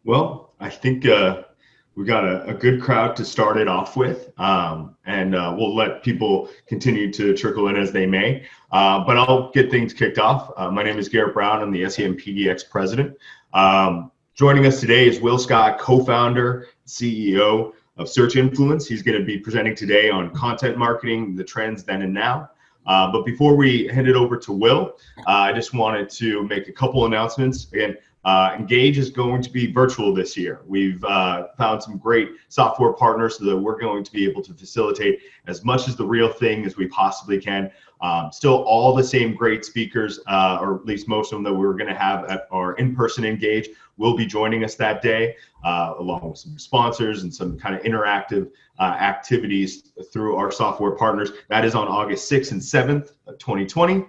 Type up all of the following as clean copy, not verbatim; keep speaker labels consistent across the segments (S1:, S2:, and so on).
S1: Well, I think we got a good crowd to start it off with, and we'll let people continue to trickle in as they may. But I'll get things kicked off. My name is Garrett Brown. I'm the SEMpdx president. Joining us today is Will Scott, co-founder, CEO of Search Influence. He's going to be presenting today on content marketing, the trends then and now. But before we hand it over to Will, I just wanted to make a couple announcements. Again, Engage is going to be virtual this year. We've found some great software partners so that we're going to be able to facilitate as much as the real thing as we possibly can. Still all the same great speakers, or at least most of them that we're going to have at our in-person Engage will be joining us that day, along with some sponsors and some kind of interactive activities through our software partners. That is on August 6th and 7th, 2020.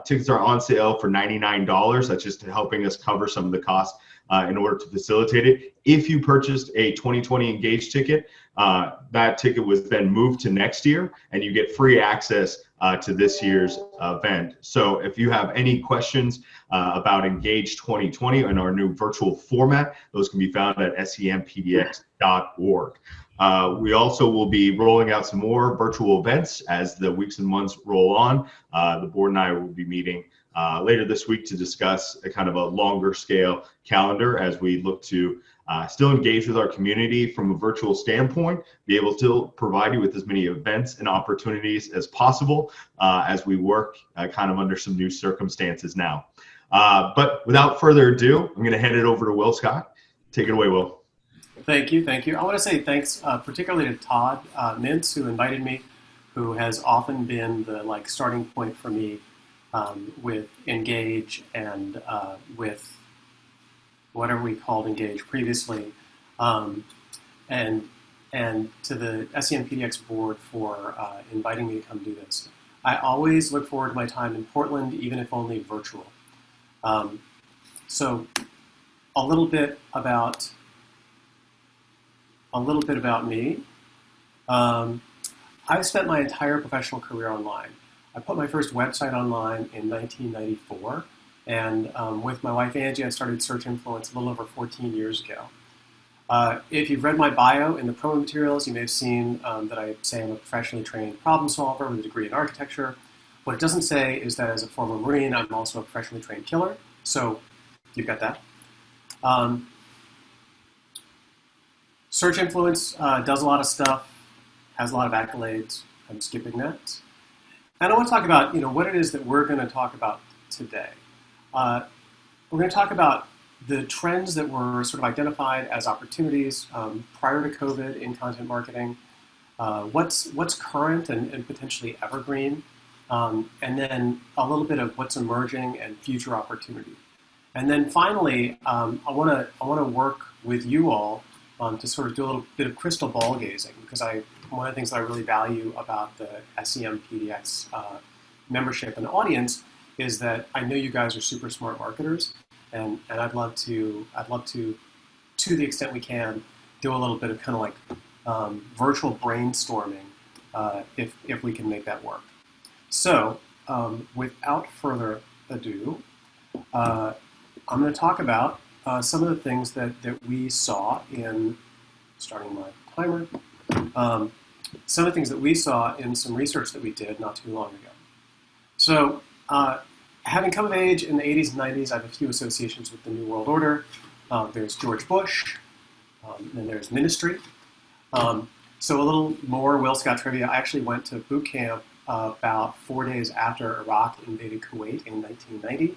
S1: Tickets are on sale for $99. That's just helping us cover some of the costs in order to facilitate it. If you purchased a 2020 Engage ticket, that ticket was then moved to next year, and you get free access to this year's event. So if you have any questions about Engage 2020 and our new virtual format, those can be found at SEMpdx.org. We also will be rolling out some more virtual events as the weeks and months roll on. The board and I will be meeting later this week to discuss a kind of a longer scale calendar as we look to still engage with our community from a virtual standpoint, be able to provide you with as many events and opportunities as possible as we work kind of under some new circumstances now. But without further ado, I'm going to hand it over to Will Scott. Take it away, Will.
S2: Thank you. I want to say thanks particularly to Todd Mintz, who invited me, who has often been the starting point for me with Engage and with whatever we called Engage previously, and to the SEMpdx board for inviting me to come do this. I always look forward to my time in Portland, even if only virtual. So a little bit about me. I've spent my entire professional career online. I put my first website online in 1994, and with my wife Angie, I started Search Influence a little over 14 years ago. If you've read my bio in the promo materials, you may have seen that I say I'm a professionally trained problem solver with a degree in architecture. What it doesn't say is that as a former Marine, I'm also a professionally trained killer, so you've got that. Search Influence does a lot of stuff, has a lot of accolades. I'm skipping that. And I want to talk about what it is that we're going to talk about today. We're going to talk about the trends that were sort of identified as opportunities prior to COVID in content marketing, what's current and potentially evergreen, and then a little bit of what's emerging and future opportunity. And then finally, I want to work with you all to sort of do a little bit of crystal ball gazing, because one of the things that I really value about the SEMpdx membership and audience is that I know you guys are super smart marketers, and I'd love to, to the extent we can, do a little bit of kind of like virtual brainstorming if we can make that work. So without further ado, I'm going to talk about some of the things that we saw in, starting my timer, some of the things that we saw in some research that we did not too long ago. So having come of age in the 80s and 90s, I have a few associations with the New World Order. There's George Bush, and there's ministry. So a little more Will Scott trivia. I actually went to boot camp about 4 days after Iraq invaded Kuwait in 1990.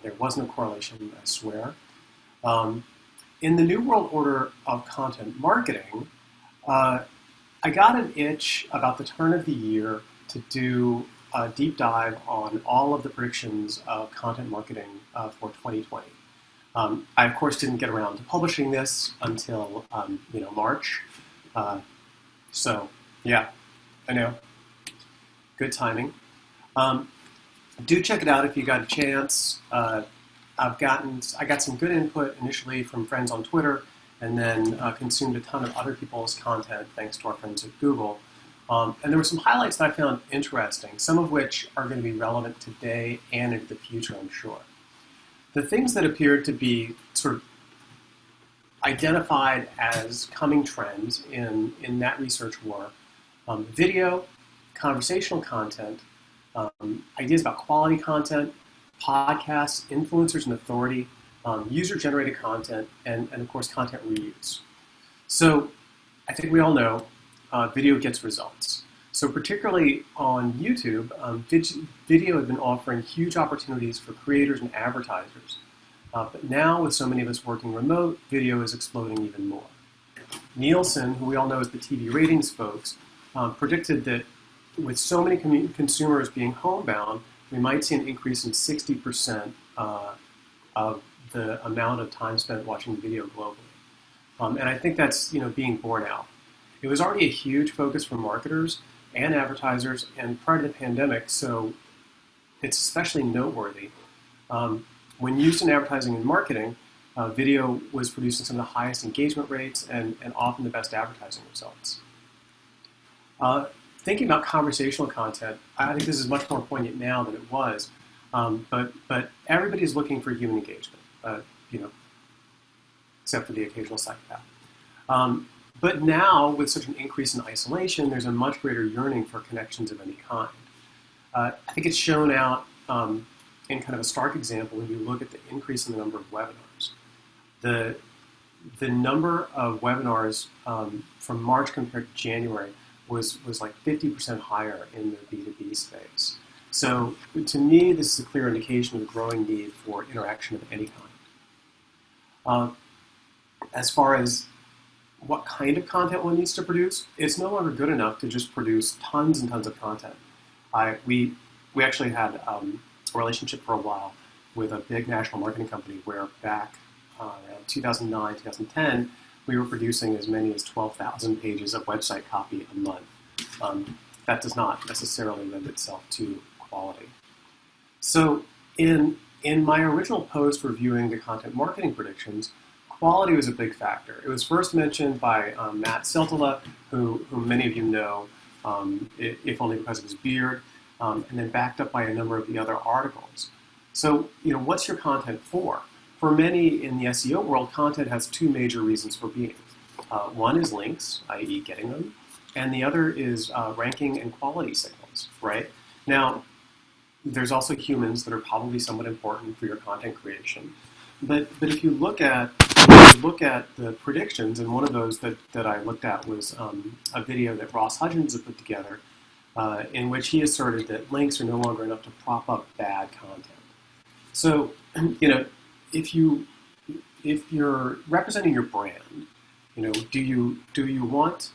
S2: There was no correlation, I swear. In the New World Order of content marketing, I got an itch about the turn of the year to do a deep dive on all of the predictions of content marketing for 2020. I, of course, didn't get around to publishing this until March. So, yeah, I know. Good timing. Do check it out if you got a chance. I got some good input initially from friends on Twitter, and then consumed a ton of other people's content thanks to our friends at Google. And there were some highlights that I found interesting, some of which are going to be relevant today and into the future, I'm sure. The things that appeared to be sort of identified as coming trends in that research were video, conversational content, ideas about quality content, podcasts, influencers and authority, user-generated content, and of course, content reuse. So I think we all know video gets results. So particularly on YouTube, video has been offering huge opportunities for creators and advertisers. But now, with so many of us working remote, video is exploding even more. Nielsen, who we all know as the TV ratings folks, predicted that with so many consumers being homebound, we might see an increase in 60% of the amount of time spent watching video globally. And I think that's being borne out. It was already a huge focus for marketers and advertisers and prior to the pandemic, so it's especially noteworthy. When used in advertising and marketing, video was producing some of the highest engagement rates and often the best advertising results. Thinking about conversational content, I think this is much more poignant now than it was, but everybody's looking for human engagement, except for the occasional psychopath. But now, with such an increase in isolation, there's a much greater yearning for connections of any kind. I think it's shown out in kind of a stark example when you look at the increase in the number of webinars. The number of webinars from March compared to January was like 50% higher in the B2B space. So to me, this is a clear indication of the growing need for interaction of any kind. As far as what kind of content one needs to produce, it's no longer good enough to just produce tons and tons of content. We actually had a relationship for a while with a big national marketing company where back around 2009, 2010, we were producing as many as 12,000 pages of website copy a month. That does not necessarily lend itself to quality. So in my original post reviewing the content marketing predictions, quality was a big factor. It was first mentioned by Matt Siltala, who many of you know, if only because of his beard, and then backed up by a number of the other articles. So, what's your content for? For many in the SEO world, content has two major reasons for being. One is links, i.e. getting them, and the other is ranking and quality signals, right? Now, there's also humans that are probably somewhat important for your content creation. But if you look at the predictions, and one of those that I looked at was a video that Ross Hudgens had put together, in which he asserted that links are no longer enough to prop up bad content. So, if you're representing your brand, do you want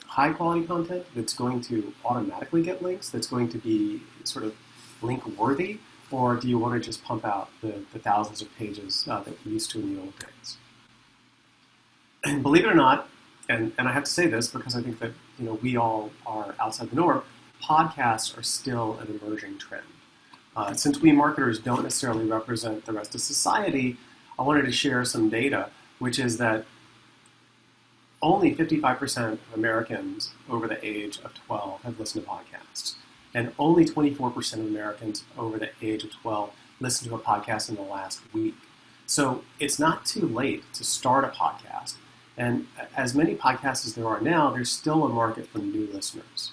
S2: high quality content that's going to automatically get links, that's going to be sort of link worthy, or do you want to just pump out the thousands of pages that we used to in the old days? And believe it or not, and I have to say this because I think that we all are outside the norm, podcasts are still an emerging trend. Since we marketers don't necessarily represent the rest of society, I wanted to share some data, which is that only 55% of Americans over the age of 12 have listened to podcasts. And only 24% of Americans over the age of 12 listened to a podcast in the last week. So it's not too late to start a podcast. And as many podcasts as there are now, there's still a market for new listeners.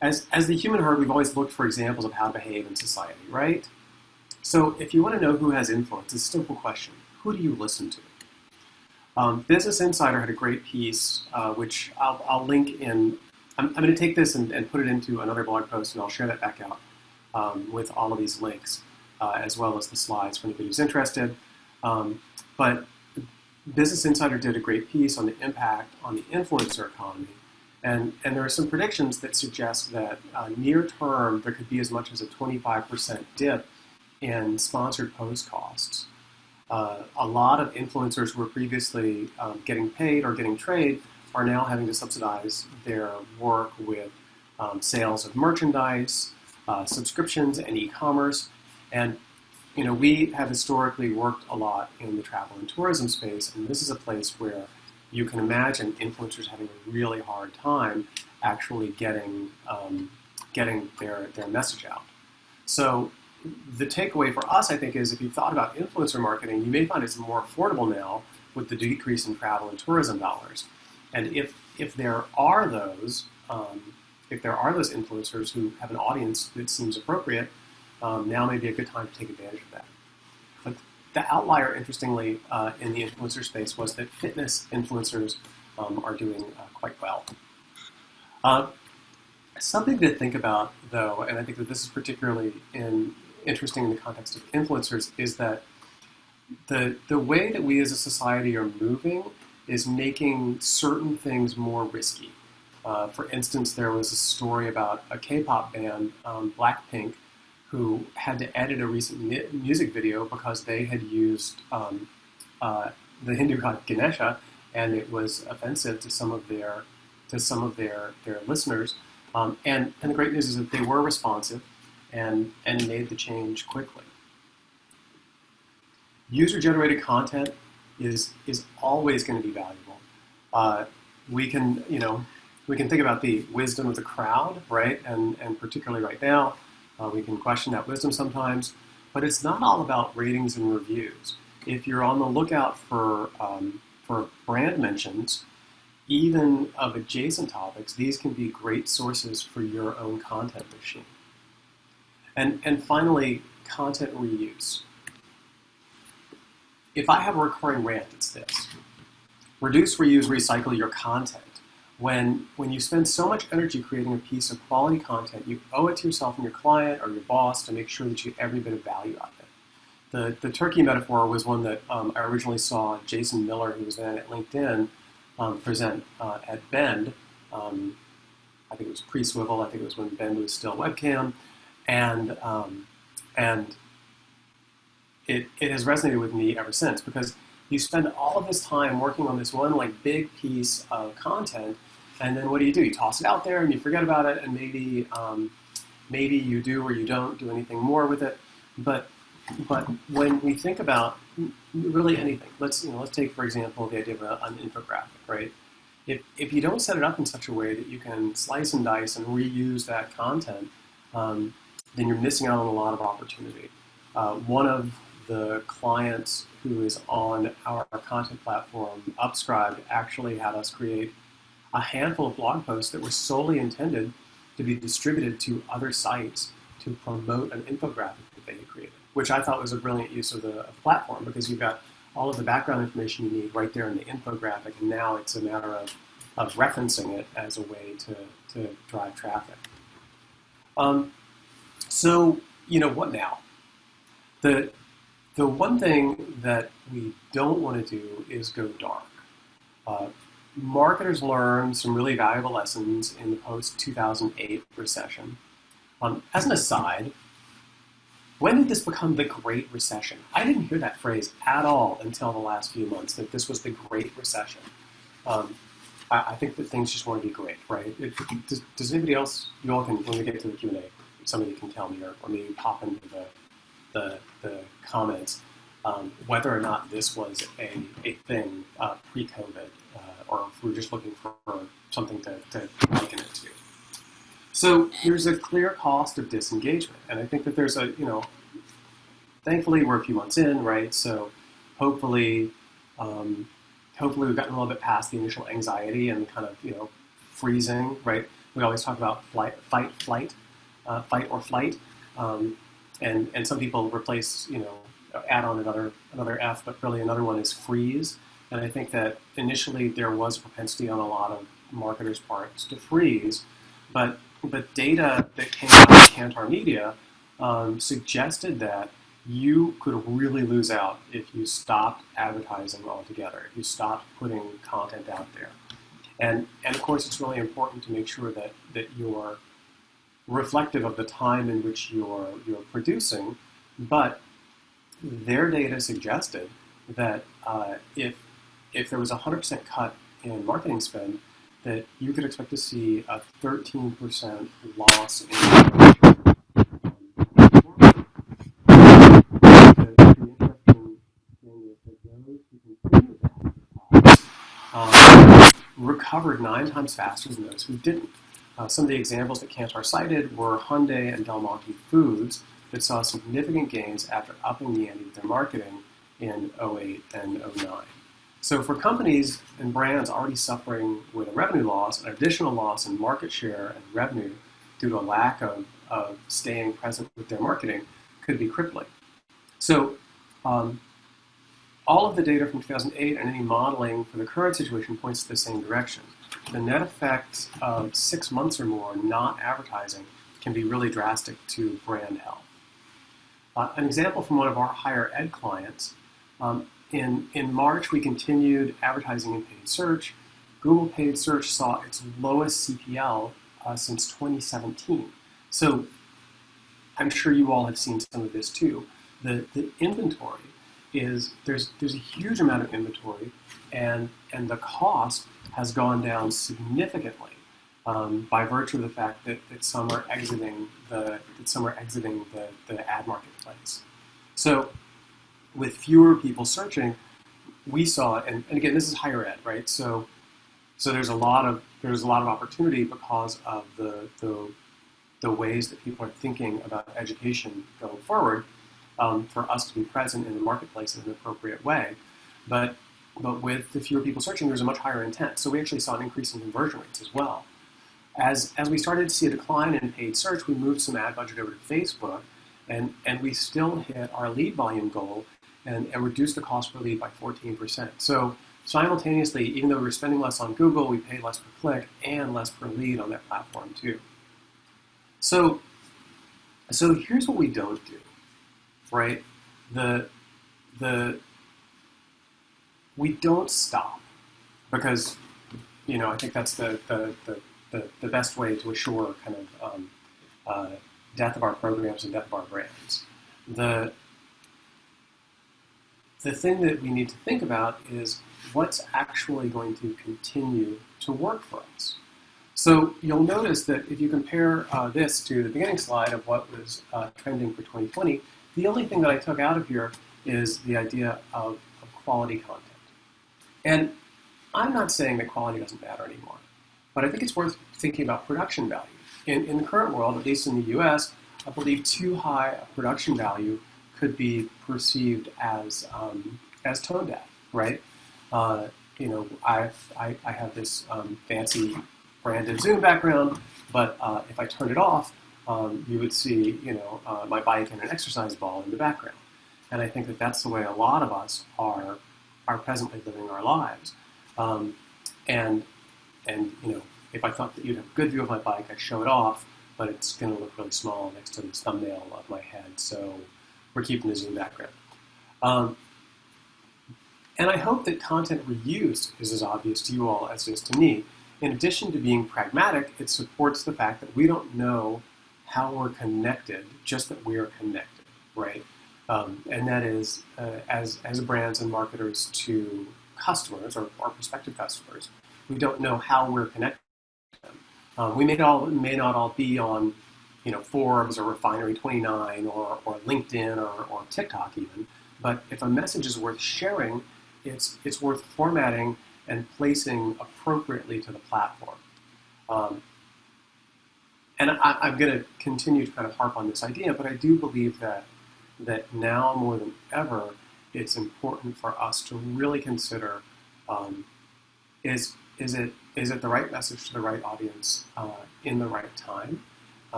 S2: As the human herd, we've always looked for examples of how to behave in society, right? So if you want to know who has influence, it's a simple question. Who do you listen to? Business Insider had a great piece, which I'll link in. I'm going to take this and put it into another blog post, and I'll share that back out with all of these links, as well as the slides for anybody who's interested. But Business Insider did a great piece on the impact on the influencer economy. And there are some predictions that suggest that near term, there could be as much as a 25% dip in sponsored post costs. A lot of influencers who were previously getting paid or getting trade are now having to subsidize their work with sales of merchandise, subscriptions, and e-commerce. And we have historically worked a lot in the travel and tourism space, and this is a place where you can imagine influencers having a really hard time actually getting their message out. So the takeaway for us, I think, is if you've thought about influencer marketing, you may find it's more affordable now with the decrease in travel and tourism dollars. And if there are those influencers who have an audience that seems appropriate, now may be a good time to take advantage of that. But the outlier, interestingly, in the influencer space was that fitness influencers are doing quite well. Something to think about, though, and I think that this is particularly interesting in the context of influencers, is that the way that we as a society are moving is making certain things more risky. For instance, there was a story about a K-pop band, Blackpink, who had to edit a recent music video because they had used the Hindu god Ganesha, and it was offensive to some of their listeners. And the great news is that they were responsive and made the change quickly. User-generated content is always going to be valuable. We can think about the wisdom of the crowd, right? And particularly right now, we can question that wisdom sometimes. But it's not all about ratings and reviews. If you're on the lookout for brand mentions, even of adjacent topics, these can be great sources for your own content machine. And finally, content reuse. If I have a recurring rant, it's this. Reduce, reuse, recycle your content. When you spend so much energy creating a piece of quality content, you owe it to yourself and your client or your boss to make sure that you get every bit of value out of it. The turkey metaphor was one that I originally saw Jason Miller, who was then at LinkedIn, present at Bend. I think it was pre-Swivel. I think it was when Bend was still webcam, and it has resonated with me ever since, because you spend all of this time working on this one big piece of content, and then what do? You toss it out there and you forget about it, and maybe you do or you don't do anything more with it. But when we think about really anything, let's take, for example, the idea of an infographic, right? If you don't set it up in such a way that you can slice and dice and reuse that content, then you're missing out on a lot of opportunity. One of the clients who is on our content platform, Upscribed, actually had us create a handful of blog posts that were solely intended to be distributed to other sites to promote an infographic that they had created, which I thought was a brilliant use of the platform, because you've got all of the background information you need right there in the infographic, and now it's a matter of referencing it as a way to drive traffic. So, what now? The one thing that we don't want to do is go dark. Marketers learned some really valuable lessons in the post-2008 recession. As an aside, when did this become the Great Recession? I didn't hear that phrase at all until the last few months, that this was the Great Recession. I think that things just want to be great, right? Does anybody else, you all can, when we get to the Q&A, somebody can tell me, or maybe pop into the comments, whether or not this was a thing pre-COVID, or if we're just looking for something to liken it to. So there's a clear cost of disengagement, and I think that there's thankfully we're a few months in, right? So hopefully we've gotten a little bit past the initial anxiety and kind of freezing, right? We always talk about fight or flight, and some people replace add on another F, but really another one is freeze. And I think that initially there was a propensity on a lot of marketers' parts to freeze, but data that came out of Kantar Media suggested that you could really lose out if you stopped advertising altogether, if you stopped putting content out there. And of course, it's really important to make sure that you're reflective of the time in which you're producing, but their data suggested that if there was a 100% cut in marketing spend, that you could expect to see a 13% loss in recovered 9 times faster than those who didn't. Some of the examples that Kantar cited were Hyundai and Del Monte Foods, that saw significant gains after upping the ante with their marketing in '08 and '09. So for companies and brands already suffering with a revenue loss, an additional loss in market share and revenue due to a lack of staying present with their marketing could be crippling. So all of the data from 2008 and any modeling for the current situation points to the same direction. The net effect of 6 months or more not advertising can be really drastic to brand health. An example from one of our higher ed clients, in March we continued advertising in paid search. Google paid search saw its lowest CPL since 2017. So I'm sure you all have seen some of this too. The inventory is, there's a huge amount of inventory, and the cost has gone down significantly by virtue of the fact that some are exiting the ad marketplace. So with fewer people searching, we saw, and again, this is higher ed, right? So there's a lot of opportunity because of the ways that people are thinking about education going forward, for us to be present in the marketplace in an appropriate way. But with the fewer people searching, there's a much higher intent. So we actually saw an increase in conversion rates as well. As we started to see a decline in paid search, we moved some ad budget over to Facebook, and we still hit our lead volume goal and reduced the cost per lead by 14%. So simultaneously, even though we were spending less on Google, we paid less per click and less per lead on that platform too. So here's what we don't do, right? We don't stop, because I think that's the best way to assure kind of death of our programs and death of our brands. The thing that we need to think about is what's actually going to continue to work for us. So you'll notice that if you compare this to the beginning slide of what was trending for 2020, the only thing that I took out of here is the idea of quality content. And I'm not saying that quality doesn't matter anymore, but I think it's worth thinking about production value. In the current world, at least in the US, I believe too high a production value could be perceived as tone deaf, right? I have this fancy branded Zoom background, but if I turned it off, you would see, my bike and an exercise ball in the background. And I think that that's the way a lot of us are presently living our lives. And if I thought that you'd have a good view of my bike, I'd show it off, but it's going to look really small next to this thumbnail of my head. So we're keeping the Zoom background. And I hope that content reuse is as obvious to you all as it is to me. In addition to being pragmatic, it supports the fact that we don't know how we're connected, just that we are connected, right? And that is, as brands and marketers to customers or prospective customers, we don't know how we're connected to them. We may not all be on, Forbes or Refinery 29 or LinkedIn or TikTok even, but if a message is worth sharing, it's worth formatting and placing appropriately to the platform. And I'm going to continue to kind of harp on this idea, but I do believe that now more than ever, it's important for us to really consider, is it the right message to the right audience in the right time?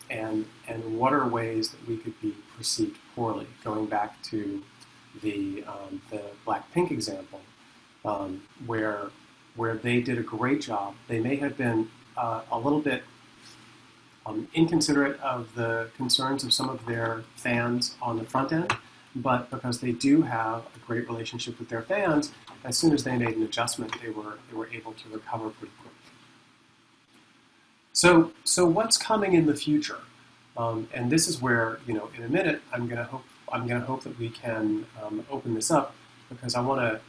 S2: And what are ways that we could be perceived poorly? Going back to the Blackpink example, where they did a great job. They may have been a little bit inconsiderate of the concerns of some of their fans on the front end, but because they do have a great relationship with their fans, as soon as they made an adjustment, they were able to recover pretty quickly. So what's coming in the future? And this is where, in a minute, I'm gonna hope that we can open this up, because I want to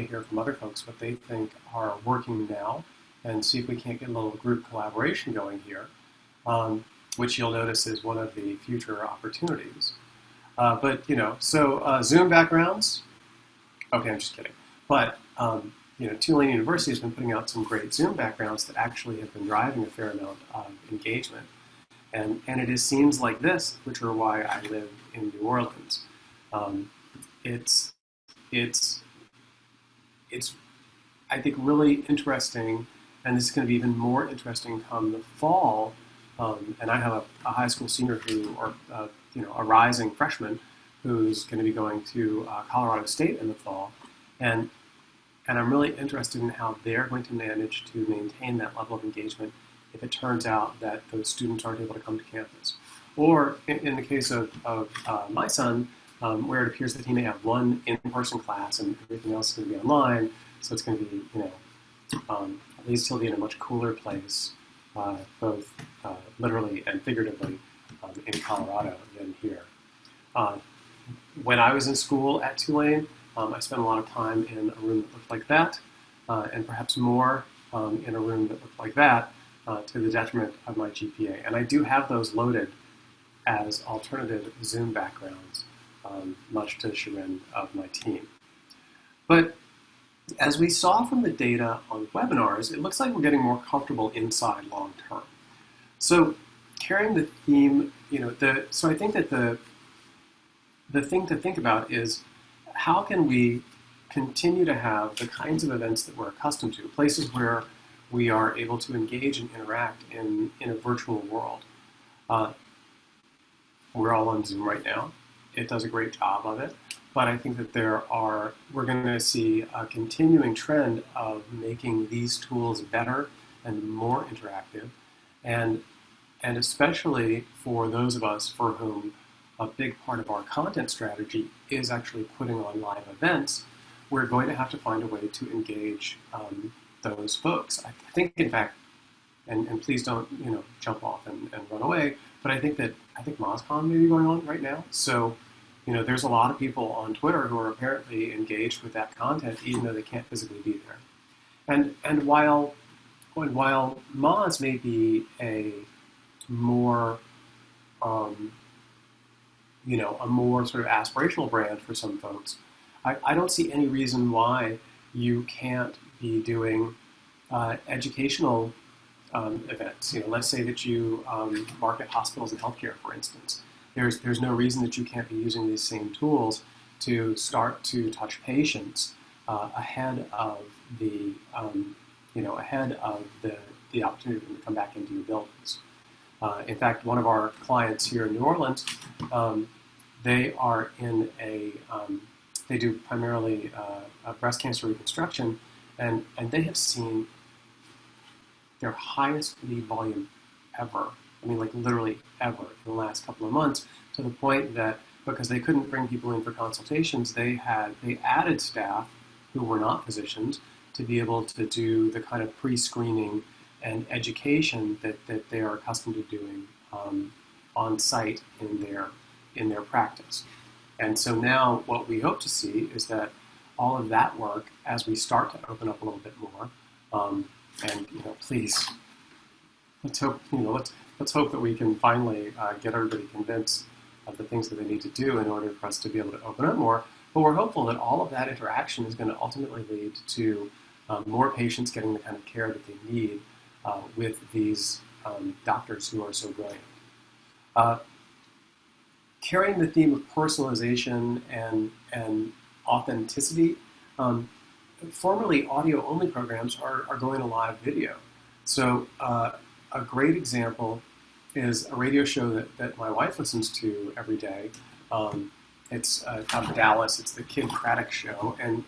S2: hear from other folks what they think are working now, and see if we can't get a little group collaboration going here, which you'll notice is one of the future opportunities. Zoom backgrounds. Okay, I'm just kidding. But Tulane University has been putting out some great Zoom backgrounds that actually have been driving a fair amount of engagement. And it is scenes like this which are why I live in New Orleans. Um, it's it's it's I think really interesting, and this is going to be even more interesting come the fall. And I have a high school senior who, or a rising freshman, who's going to be going to Colorado State in the fall, and I'm really interested in how they're going to manage to maintain that level of engagement if it turns out that those students aren't able to come to campus. Or in the case of my son, where it appears that he may have one in-person class and everything else is going to be online, so it's going to be, at least he'll be in a much cooler place, both literally and figuratively, in Colorado than here. When I was in school at Tulane, I spent a lot of time in a room that looked like that, and perhaps more in a room that looked like that, to the detriment of my GPA. And I do have those loaded as alternative Zoom backgrounds, much to the chagrin of my team. But as we saw from the data on webinars, it looks like we're getting more comfortable inside long term. So carrying the theme, so I think that the thing to think about is how can we continue to have the kinds of events that we're accustomed to, places where we are able to engage and interact in a virtual world. We're all on Zoom right now. It does a great job of it. But I think that we're going to see a continuing trend of making these tools better and more interactive. And especially for those of us for whom a big part of our content strategy is actually putting on live events, we're going to have to find a way to engage those folks. I think, in fact, and please don't jump off and run away, but I think MozCon may be going on right now. So there's a lot of people on Twitter who are apparently engaged with that content, even though they can't physically be there. And while Moz may be a more a more sort of aspirational brand for some folks, I don't see any reason why you can't be doing educational events. Let's say that you market hospitals and healthcare, for instance. There's no reason that you can't be using these same tools to start to touch patients ahead of the the opportunity to come back into your buildings. In fact, one of our clients here in New Orleans, they are in they do primarily breast cancer reconstruction, and they have seen their highest lead volume ever. I mean, like literally ever in the last couple of months, to the point that because they couldn't bring people in for consultations, they added staff who were not physicians to be able to do the kind of pre-screening and education that they are accustomed to doing on site in their practice. And so now what we hope to see is that all of that work, as we start to open up a little bit more, and please, let's hope that we can finally get everybody convinced of the things that they need to do in order for us to be able to open up more. But we're hopeful that all of that interaction is going to ultimately lead to more patients getting the kind of care that they need with these doctors who are so brilliant. Carrying the theme of personalization and authenticity, formerly audio-only programs are going to live video. So a great example is a radio show that my wife listens to every day. It's out of Dallas. It's the Kid Craddock Show, and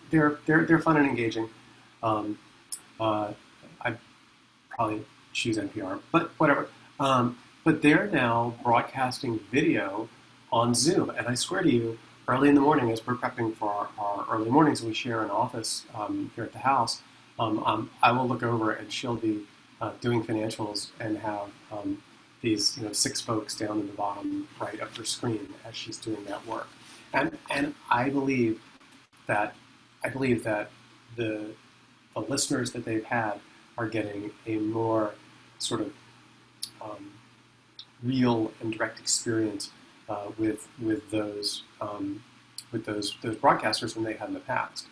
S2: they're fun and engaging. I probably choose NPR, but whatever. But they're now broadcasting video on Zoom, and I swear to you, early in the morning, as we're prepping for our early mornings, and we share an office here at the house, I will look over and she'll be doing financials and have these 6 folks down in the bottom right of her screen as she's doing that work. And I believe that the listeners that they've had are getting a more sort of real and direct experience with those broadcasters than they had in the past.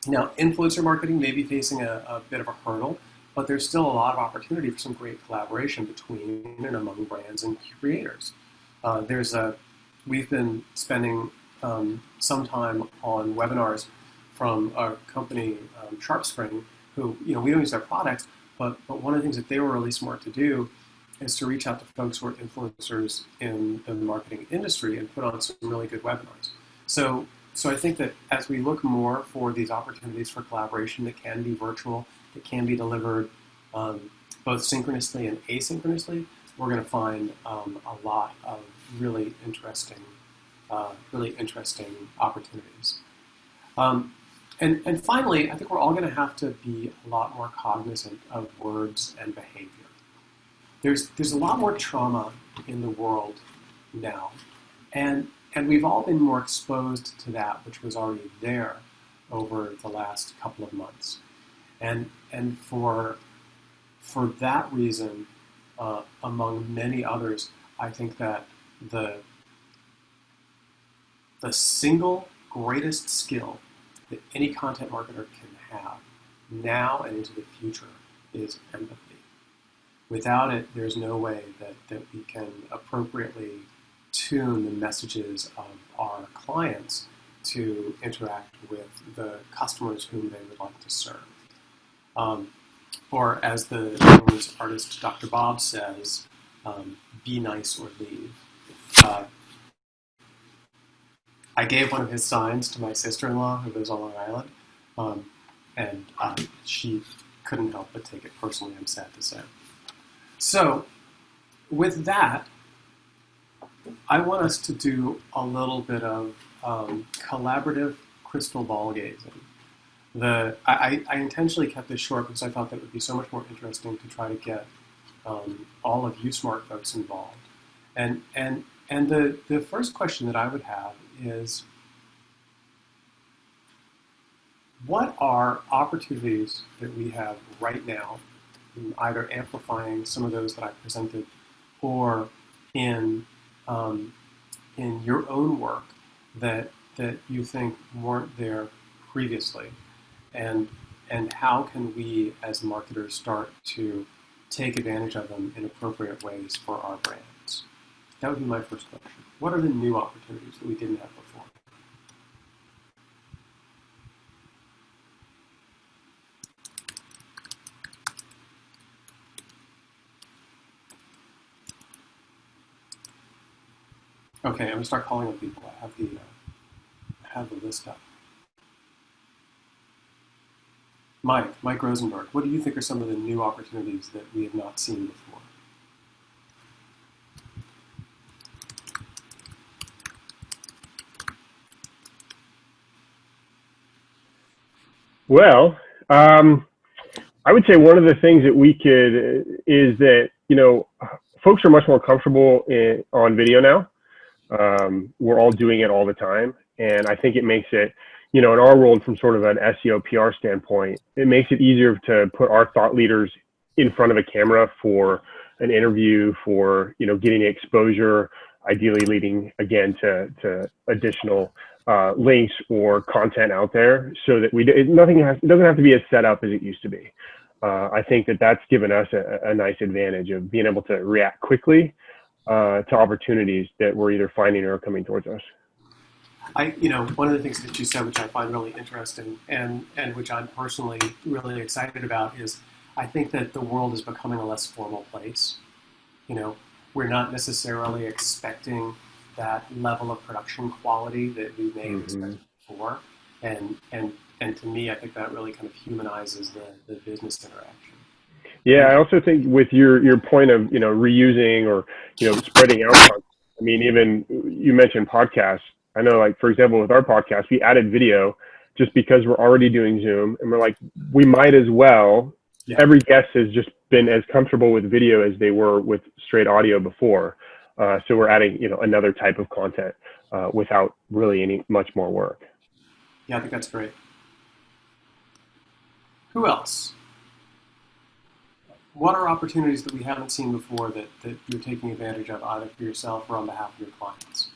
S2: Now, influencer marketing may be facing a bit of a hurdle but there's still a lot of opportunity for some great collaboration between and among brands and creators. We've been spending some time on webinars from a company, SharpSpring, who, we don't use their products, but one of the things that they were really smart to do is to reach out to folks who are influencers in the marketing industry and put on some really good webinars. So I think that as we look more for these opportunities for collaboration that can be virtual, that can be delivered both synchronously and asynchronously, we're going to find a lot of really interesting opportunities. And finally, I think we're all going to have to be a lot more cognizant of words and behavior. There's a lot more trauma in the world now, and we've all been more exposed to that, which was already there over the last couple of months, and for that reason, among many others, I think that the single greatest skill that any content marketer can have now and into the future is empathy. Without it, there's no way that we can appropriately tune the messages of our clients to interact with the customers whom they would like to serve. Or as the women's artist Dr. Bob says, be nice or leave. I gave one of his signs to my sister-in-law who lives on Long Island, and she couldn't help but take it personally, I'm sad to say. So, with that, I want us to do a little bit of collaborative crystal ball gazing. I intentionally kept this short because I thought that it would be so much more interesting to try to get all of you smart folks involved. And the first question that I would have is, what are opportunities that we have right now in either amplifying some of those that I presented or in your own work that you think weren't there previously? And how can we as marketers start to take advantage of them in appropriate ways for our brands? That would be my first question. What are the new opportunities that we didn't have before? Okay, I'm going to start calling on people. I have the list up. Mike Rosenberg, what do you think are some of the new opportunities that we have not seen before?
S3: Well, I would say one of the things that we could is that, folks are much more comfortable on video now. We're all doing it all the time. And I think it makes it, in our world from sort of an SEO PR standpoint, it makes it easier to put our thought leaders in front of a camera for an interview, for, getting exposure, ideally leading again to additional links or content out there, so that it doesn't have to be as set up as it used to be. I think that's given us a nice advantage of being able to react quickly to opportunities that we're either finding or coming towards us.
S2: One of the things that you said, which I find really interesting and which I'm personally really excited about, is I think that the world is becoming a less formal place. We're not necessarily expecting that level of production quality that we may have expected before. And to me, I think that really kind of humanizes the business interaction.
S3: Yeah, I also think with your point of, reusing or, spreading out, I mean, even you mentioned podcasts. I know, like, for example, with our podcast, we added video just because we're already doing Zoom, and we're like, we might as well. Yeah. Every guest has just been as comfortable with video as they were with straight audio before. So we're adding, another type of content without really much more work.
S2: Yeah, I think that's great. Who else? What are opportunities that we haven't seen before that you're taking advantage of, either for yourself or on behalf of your clients?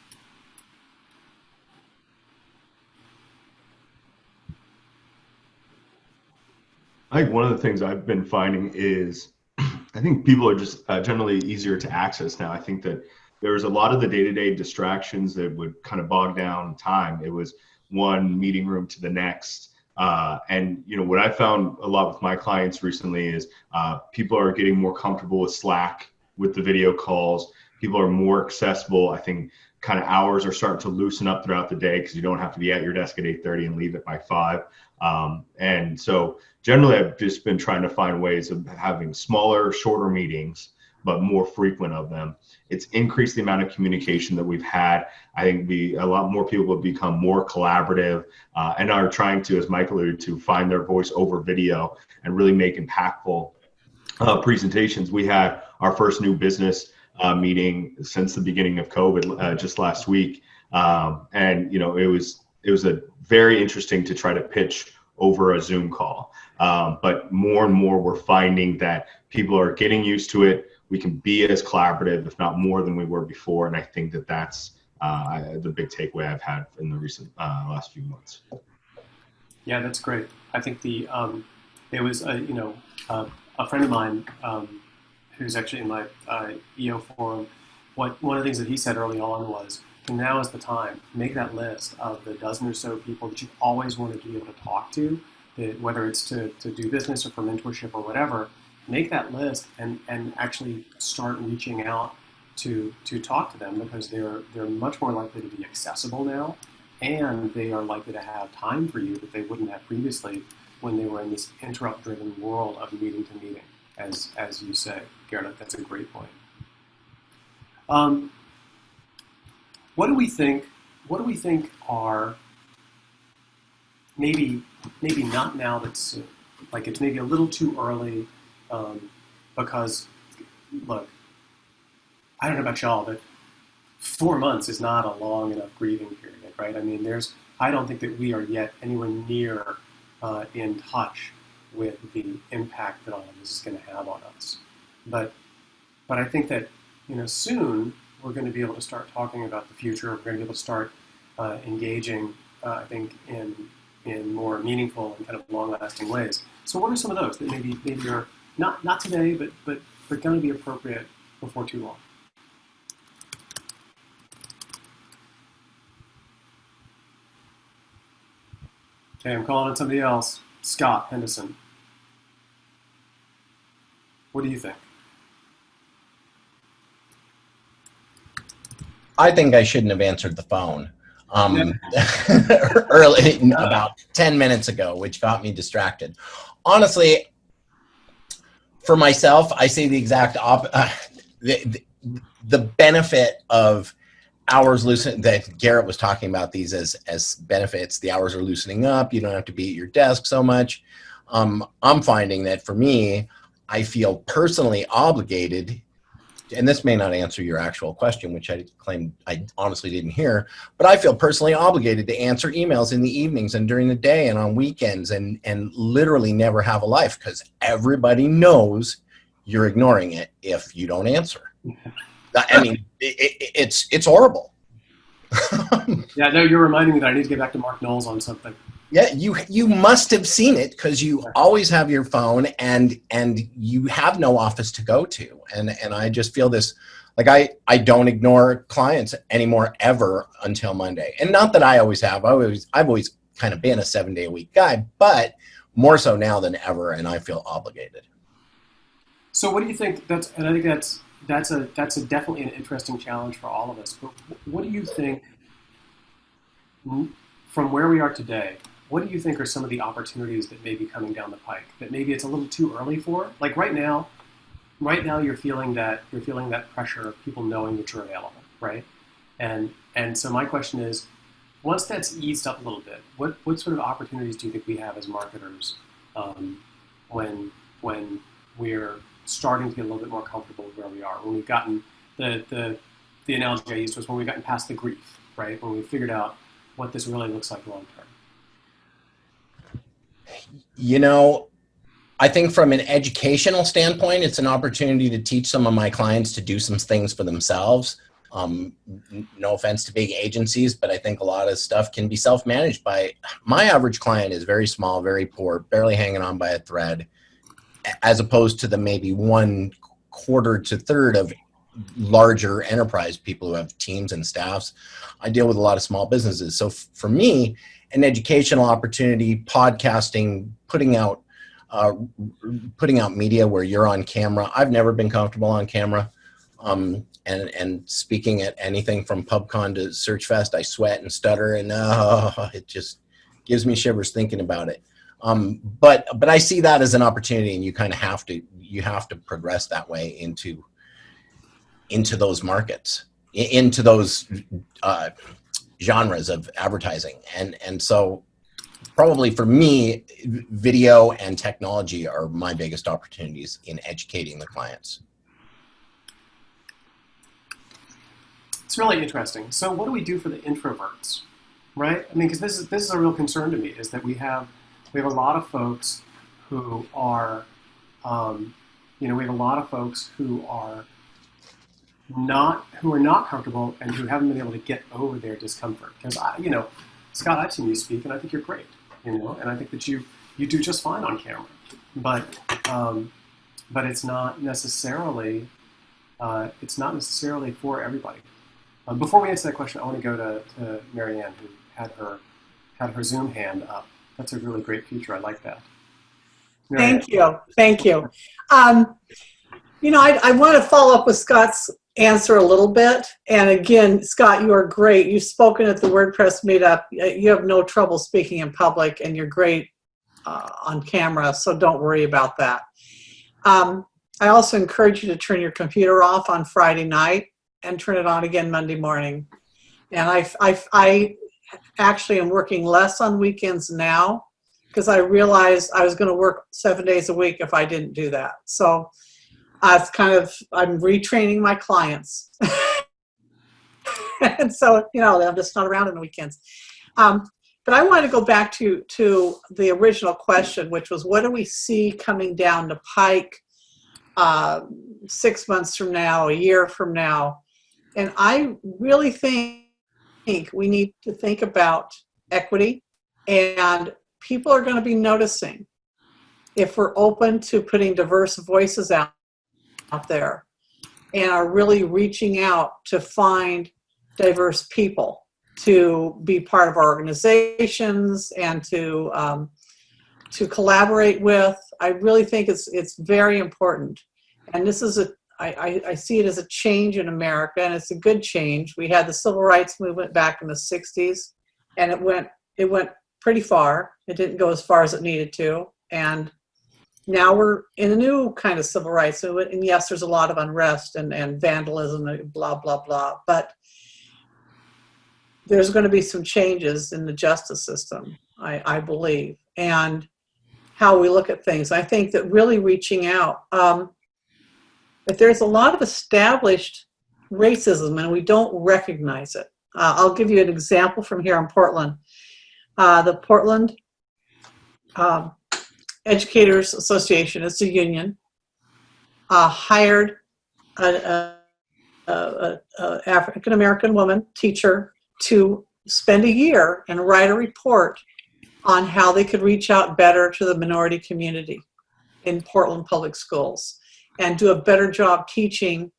S1: I think one of the things I've been finding is I think people are just generally easier to access now. I think that there was a lot of the day-to-day distractions that would kind of bog down time. It was one meeting room to the next. And what I found a lot with my clients recently is people are getting more comfortable with Slack, with the video calls. People are more accessible. I think kind of hours are starting to loosen up throughout the day because you don't have to be at your desk at 8:30 and leave it by 5. And so generally, I've just been trying to find ways of having smaller, shorter meetings, but more frequent of them. It's increased the amount of communication that we've had. I think a lot more people have become more collaborative and are trying to, as Mike alluded to, find their voice over video and really make impactful presentations. We had our first new business meeting since the beginning of COVID just last week. And it was a very interesting to try to pitch over a Zoom call. But more and more we're finding that people are getting used to it. We can be as collaborative, if not more than we were before. And I think that that's the big takeaway I've had in the recent last few months.
S2: Yeah, that's great. I think there was a friend of mine who's actually in my EO forum. One of the things that he said early on was, now is the time. Make that list of the dozen or so people that you always wanted to be able to talk to, whether it's to do business or for mentorship or whatever. Make that list and actually start reaching out to talk to them, because they're much more likely to be accessible now, and they are likely to have time for you that they wouldn't have previously when they were in this interrupt-driven world of meeting to meeting, as you say, Garrett. That's a great point. What do we think are maybe not now, but soon? Like, it's maybe a little too early, because look, I don't know about y'all, but 4 months is not a long enough grieving period, right? I mean, I don't think that we are yet anywhere near in touch with the impact that all of this is going to have on us. But I think that soon we're going to be able to start talking about the future. We're going to be able to start engaging, I think, in more meaningful and kind of long-lasting ways. So what are some of those that maybe are not today, but going to be appropriate before too long? Okay, I'm calling on somebody else. Scott Henderson. What do you think?
S4: I think I shouldn't have answered the phone early, about 10 minutes ago, which got me distracted. Honestly, for myself, I see the exact the benefit of hours loosening, that Garrett was talking about these as benefits. The hours are loosening up. You don't have to be at your desk so much. I'm finding that for me, I feel personally obligated, and this may not answer your actual question, which I claim I honestly didn't hear, but I feel personally obligated to answer emails in the evenings and during the day and on weekends, and literally never have a life, because everybody knows you're ignoring it if you don't answer. I mean, it's horrible.
S2: Yeah, no, you're reminding me that I need to get back to Mark Knowles on something.
S4: Yeah, you must have seen it, because you always have your phone and you have no office to go to. And I just feel this, like I don't ignore clients anymore ever until Monday. And not that I always have. I've always kind of been a 7-day-a-week guy, but more so now than ever, and I feel obligated.
S2: So what do you think? I think that's definitely an interesting challenge for all of us. But what do you think, from where we are today, what do you think are some of the opportunities that may be coming down the pike that maybe it's a little too early for? Like right now you're feeling that pressure of people knowing that you're available, right? And so my question is, once that's eased up a little bit, what sort of opportunities do you think we have as marketers when we're starting to get a little bit more comfortable with where we are, when we've gotten the analogy I used was when we've gotten past the grief, right? When we've figured out what this really looks like long term.
S4: I think from an educational standpoint, it's an opportunity to teach some of my clients to do some things for themselves. No offense to big agencies, but I think a lot of stuff can be self-managed by, my average client is very small, very poor, barely hanging on by a thread, as opposed to the maybe 1/4 to 1/3 of larger enterprise people who have teams and staffs. I deal with a lot of small businesses. So for me, an educational opportunity, podcasting, putting out media where you're on camera. I've never been comfortable on camera. And speaking at anything from PubCon to SearchFest, I sweat and stutter, and it just gives me shivers thinking about it. But I see that as an opportunity, and you kind of have to progress that way into those markets, into those genres of advertising, and so probably for me, video and technology are my biggest opportunities in educating the clients.
S2: It's really interesting. So what do we do for the introverts, right? I mean, because this is a real concern to me, is that we have a lot of folks who are, we have a lot of folks who are not comfortable and who haven't been able to get over their discomfort. Because Scott, I've seen you speak, and I think you're great, and I think that you do just fine on camera, but it's not necessarily for everybody. Before we answer that question, I want to go to Marianne, who had her Zoom hand up. That's a really great feature. I like that. Marianne.
S5: Thank you. I want to follow up with Scott's answer a little bit. And again, Scott, you are great. You've spoken at the WordPress meetup. You have no trouble speaking in public, and you're great on camera, so don't worry about that. I also encourage you to turn your computer off on Friday night and turn it on again Monday morning. And I actually am working less on weekends now, because I realized I was going to work 7 days a week if I didn't do that. So I'm retraining my clients. And so, I'm just not around on the weekends. But I wanted to go back to the original question, which was, what do we see coming down the pike 6 months from now, a year from now? And I really think we need to think about equity, and people are going to be noticing if we're open to putting diverse voices out there and are really reaching out to find diverse people to be part of our organizations and to collaborate with. I really think it's very important. And this is I see it as a change in America, and it's a good change. We had the civil rights movement back in the 60s, and it went pretty far. It didn't go as far as it needed to. And now we're in a new kind of civil rights movement, and yes, there's a lot of unrest and vandalism and blah, blah, blah. But there's going to be some changes in the justice system, I believe, and how we look at things. I think that really reaching out, but there's a lot of established racism, and we don't recognize it. I'll give you an example from here in Portland. The Portland Educators Association, it's a union, hired an African-American woman teacher to spend a year and write a report on how they could reach out better to the minority community in Portland public schools and do a better job teaching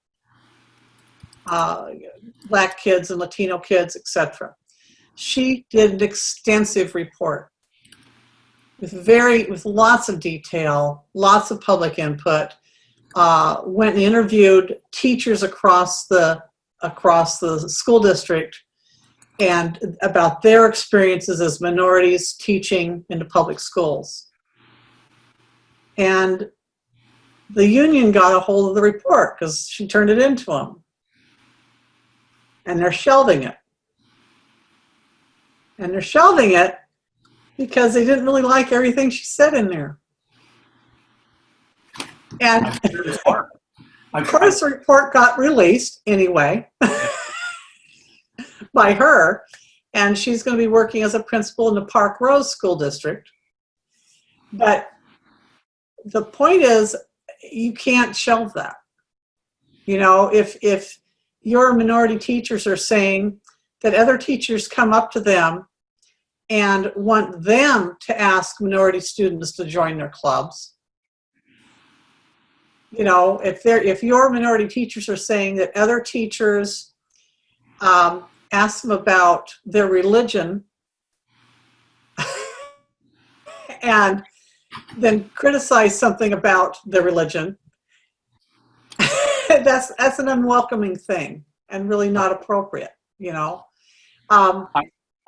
S5: Black kids and Latino kids, etc. She did an extensive report with lots of detail, lots of public input. Went and interviewed teachers across the school district and about their experiences as minorities teaching in the public schools. And the union got a hold of the report because she turned it into them. And they're shelving it. And they're shelving it because they didn't really like everything she said in there. And of course, the report got released anyway by her, and she's going to be working as a principal in the Park Rose School District. But the point is, you can't shelve that. If your minority teachers are saying that other teachers come up to them and want them to ask minority students to join their clubs. You know, if your minority teachers are saying that other teachers ask them about their religion and then criticize something about their religion, that's an unwelcoming thing and really not appropriate, you know.
S2: I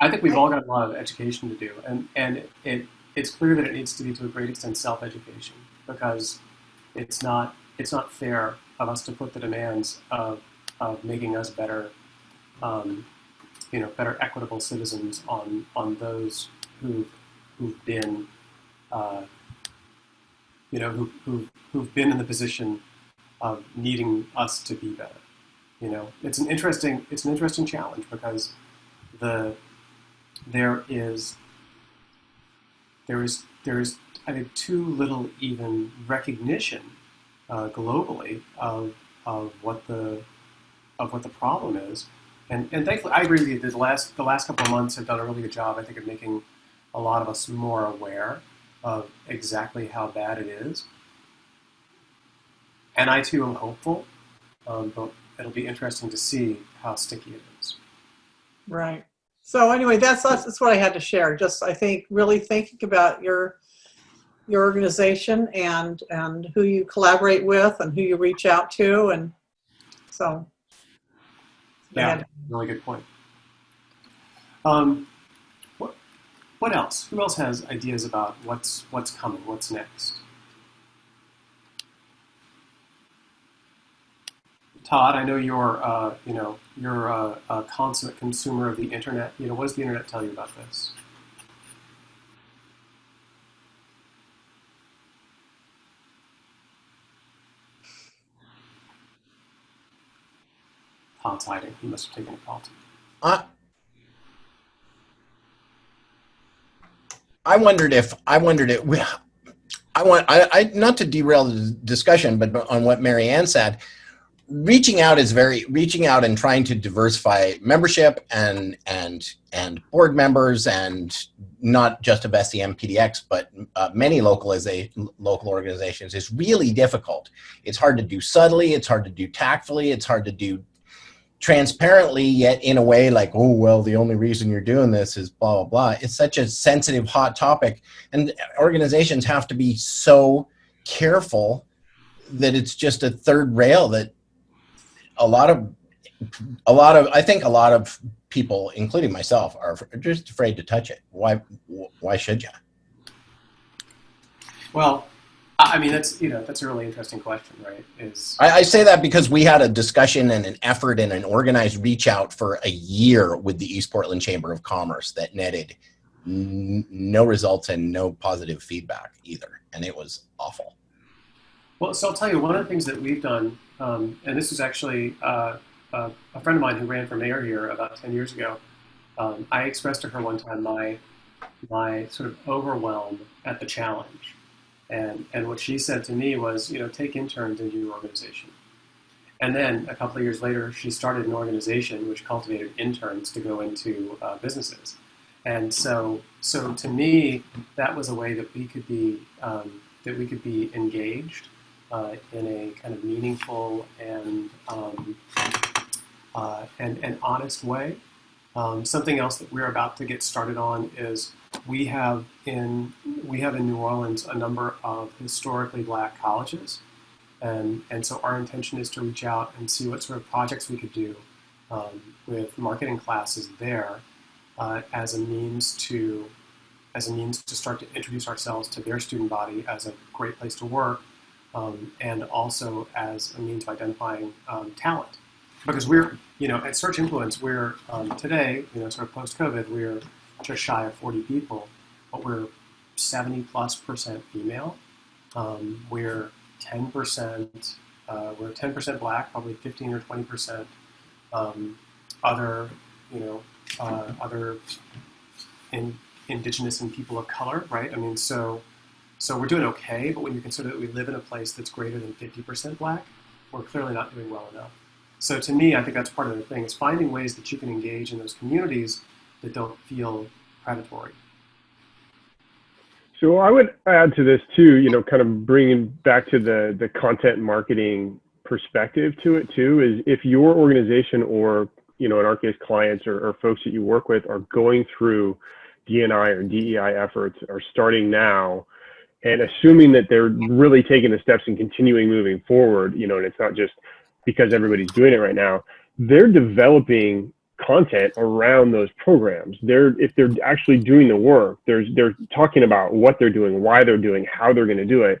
S2: think we've all got a lot of education to do, and it's clear that it needs to be to a great extent self-education, because it's not fair of us to put the demands of making us better, better equitable citizens on those who've been who've been in the position of needing us to be better. You know, it's an interesting challenge, because there is I think too little even recognition globally of what the problem is, and thankfully I agree with you. The last couple of months have done a really good job, I think, of making a lot of us more aware of exactly how bad it is. And I too am hopeful, but it'll be interesting to see how sticky it is.
S5: Right. So anyway, that's what I had to share. Just, I think, really thinking about your organization and who you collaborate with and who you reach out to, and so.
S2: Yeah, really good point. What else? Who else has ideas about what's coming? What's next? Todd, I know you're a consummate consumer of the internet. You know, what does the internet tell you about this? Todd's hiding. He must have taken a call to me.
S4: I wondered if not to derail the discussion, but on what Mary Ann said, reaching out and trying to diversify membership and board members, and not just of SEMpdx, but many local organizations, is really difficult. It's hard to do subtly, it's hard to do tactfully, it's hard to do transparently, yet in a way like, oh, well, the only reason you're doing this is blah, blah, blah. It's such a sensitive, hot topic, and organizations have to be so careful that it's just a third rail that I think a lot of people, including myself, are just afraid to touch it. Why should you?
S2: Well, I mean, that's a really interesting question, right?
S4: I say that because we had a discussion and an effort and an organized reach out for a year with the East Portland Chamber of Commerce that netted no results and no positive feedback either, and it was awful.
S2: Well, so I'll tell you, one of the things that we've done, and this was actually a friend of mine who ran for mayor here about 10 years ago. I expressed to her one time my sort of overwhelm at the challenge. And what she said to me was, take interns into your organization. And then a couple of years later, she started an organization which cultivated interns to go into businesses. And so to me, that was a way that we could be engaged in a kind of meaningful and honest way. Something else that we're about to get started on is we have in New Orleans a number of historically Black colleges, and so our intention is to reach out and see what sort of projects we could do with marketing classes there as a means to start to introduce ourselves to their student body as a great place to work, and also as a means of identifying talent. Because we're, at Search Influence, we're today, sort of post-COVID, we're just shy of 40 people, but we're 70+% female. We're 10%. We're 10% Black, probably 15 or 20% other, other indigenous and people of color, right? I mean, so we're doing okay, but when you consider that we live in a place that's greater than 50% Black, we're clearly not doing well enough. So to me, I think that's part of the thing, is finding ways that you can engage in those communities that don't feel predatory.
S3: So I would add to this too, you know, kind of bringing back to the content marketing perspective to it too, is if your organization or, you know, in our case, clients or folks that you work with are going through D&I or DEI efforts, are starting now, and assuming that they're really taking the steps and continuing moving forward, you know, and it's not just because everybody's doing it right now, they're developing content around those programs. If they're actually doing the work, they're talking about what they're doing, why they're doing, how they're going to do it.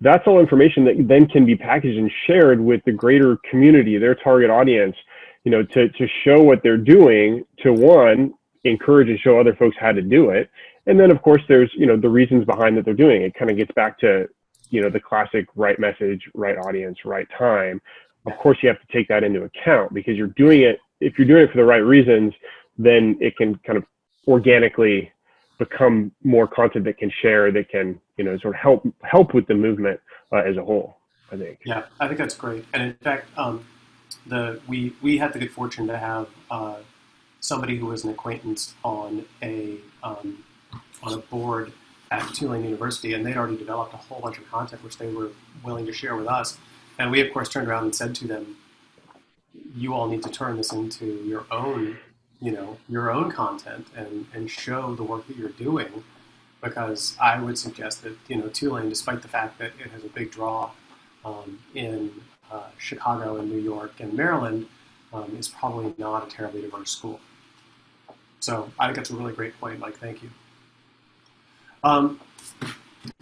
S3: That's all information that then can be packaged and shared with the greater community, their target audience, you know, to show what they're doing, to one, encourage and show other folks how to do it. And then of course there's, you know, the reasons behind that they're doing it. Kind of gets back to, you know, the classic right message, right audience, right time. Of course you have to take that into account, because you're doing it, if you're doing it for the right reasons, then it can kind of organically become more content that can share, that can, you know, sort of help with the movement as a whole, I think.
S2: Yeah, I think that's great. And in fact, we had the good fortune to have somebody who was an acquaintance on a board at Tulane University, and they'd already developed a whole bunch of content which they were willing to share with us. And we, of course, turned around and said to them, you all need to turn this into your own, you know, your own content and show the work that you're doing, because I would suggest that, you know, Tulane, despite the fact that it has a big draw in Chicago and New York and Maryland, is probably not a terribly diverse school. So I think that's a really great point, Mike. Thank you.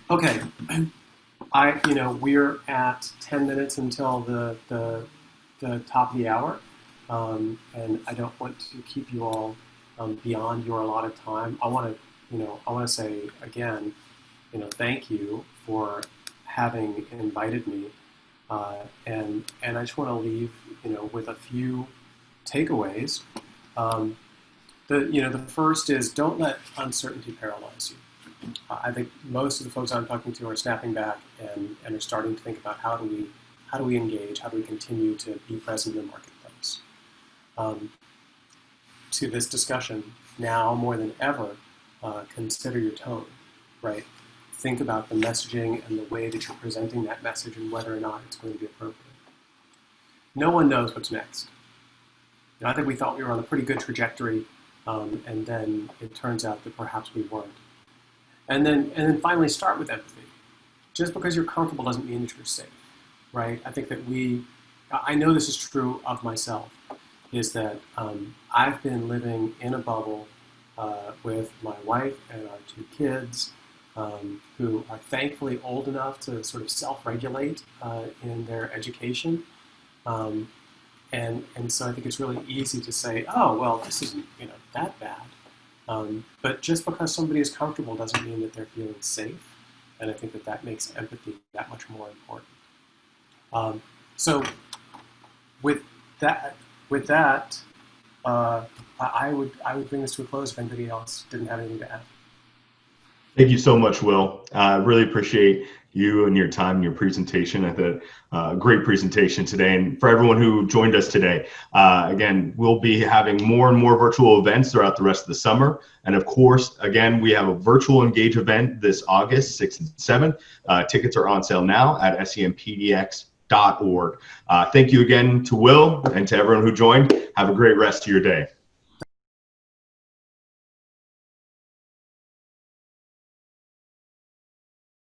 S2: Okay. You know, we're at 10 minutes until the top of the hour, and I don't want to keep you all beyond your allotted time. I want to say again, you know, thank you for having invited me, and I just want to leave, you know, with a few takeaways. The first is, don't let uncertainty paralyze you. I think most of the folks I'm talking to are snapping back and are starting to think about how do we engage, how do we continue to be present in the marketplace. To this discussion, now more than ever, consider your tone, right? Think about the messaging and the way that you're presenting that message and whether or not it's going to be appropriate. No one knows what's next. And I think we thought we were on a pretty good trajectory, and then it turns out that perhaps we weren't. And then finally, start with empathy. Just because you're comfortable doesn't mean that you're safe, right? I think that I know this is true of myself, is that I've been living in a bubble with my wife and our 2 kids, who are thankfully old enough to sort of self-regulate in their education. And so I think it's really easy to say, oh, well, this isn't, you know, that bad. But just because somebody is comfortable doesn't mean that they're feeling safe. And I think that makes empathy that much more important. So with that, I would bring this to a close if anybody else didn't have anything to add.
S1: Thank you so much, Will. I really appreciate you and your time and your presentation. I thought a great presentation today. And for everyone who joined us today, again, we'll be having more and more virtual events throughout the rest of the summer. And of course, again, we have a virtual Engage event this August 6th and 7th. Tickets are on sale now at SEMpdx.org. Thank you again to Will and to everyone who joined. Have a great rest of your day.